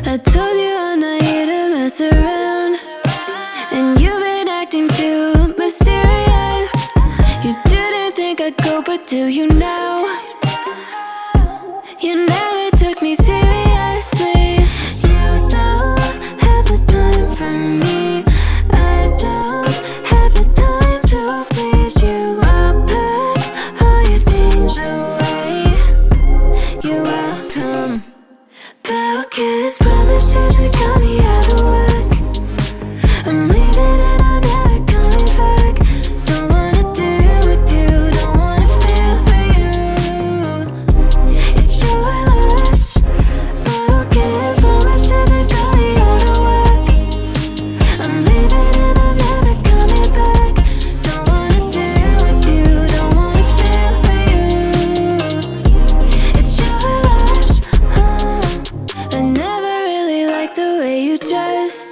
I told you I'm not here to mess around, and you've been acting too mysterious. You didn't think I'd go, but do you now? You never took me seriously. You don't have the time for me. I don't have the time to please you. I'll pack all your things away. You're welcome. Broken promises that got me out of work. I'm leaving and I'm never coming back. Don't wanna deal with you, don't wanna feel for you. It's your loss. Broken promises that got me out of work. I'm leaving and I'm never coming back. Don't wanna deal with you, don't wanna feel for you. It's your loss. I never really liked the way you dressed.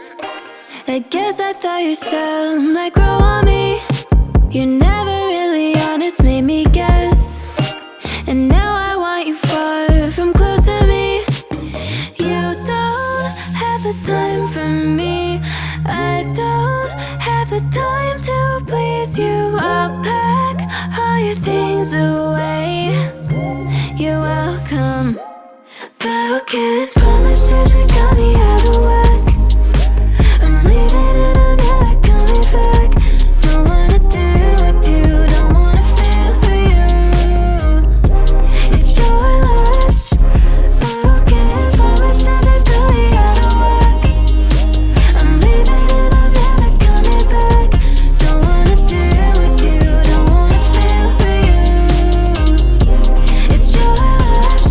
I guess I thought your style might grow on me. You're never really honest, made me guess. And now I want you far from close to me. You don't have the time for me. I don't have the time to please you. I'll pack all your things away. You're welcome. Broken promises that got me out of work. I'm leaving and I'm never coming back. Don't wanna deal with you, don't wanna feel for you. It's your loss. Broken promises that got me out of work. I'm leaving and I'm never coming back. Don't wanna deal with you, don't wanna feel for you. It's your loss.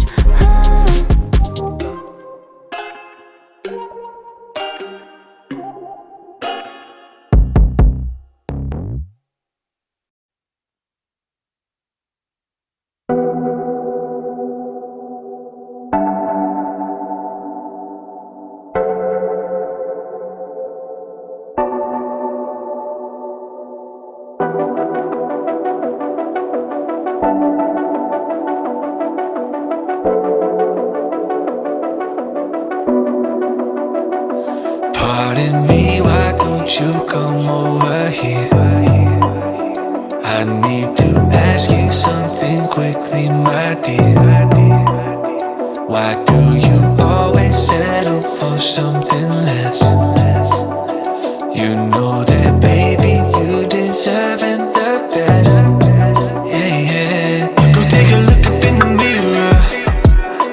Pardon me, why don't you come over here? I need to ask you something quickly, my dear. Why do you always settle for something less? You know that, baby, you deserving the best. Yeah, yeah. Go take a look up in the mirror.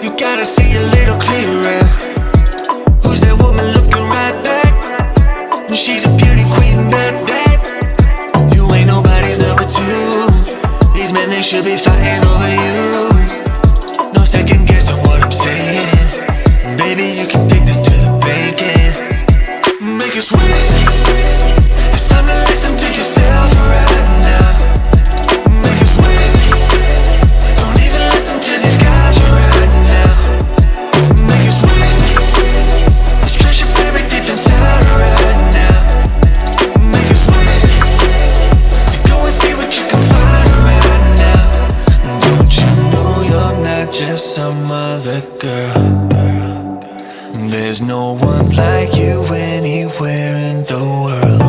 You gotta see a little clearer. Who's that woman looking right back? She's a beauty queen, bad, bad. You ain't nobody's number two. These men, they should be fighting over you. No second guessing what I'm saying. Baby, you can take this to the bank and make it sweet. It's time to listen to yourself right now. Make it sweet. Don't even listen to these guys right now. Make it sweet. This treasure buried deep inside right now. Make it sweet. So go and see what you can find right now. Don't you know you're not just some other girl? There's no one like you anywhere in the world.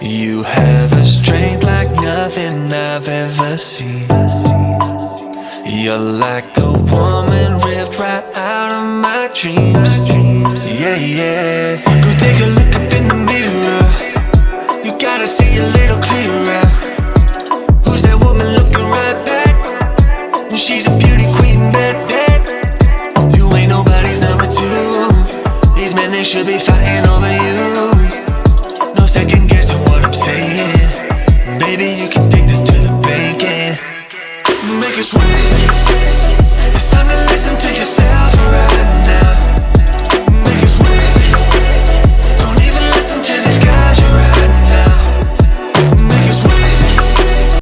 You have a strength like nothing I've ever seen. You're like a woman ripped right out of my dreams. Yeah, yeah. Go take a look up in the mirror. You gotta see a little clearer. Who's that woman looking right back? She's a beauty queen, bad, bad. You ain't nobody's number two. These men, they should be fighting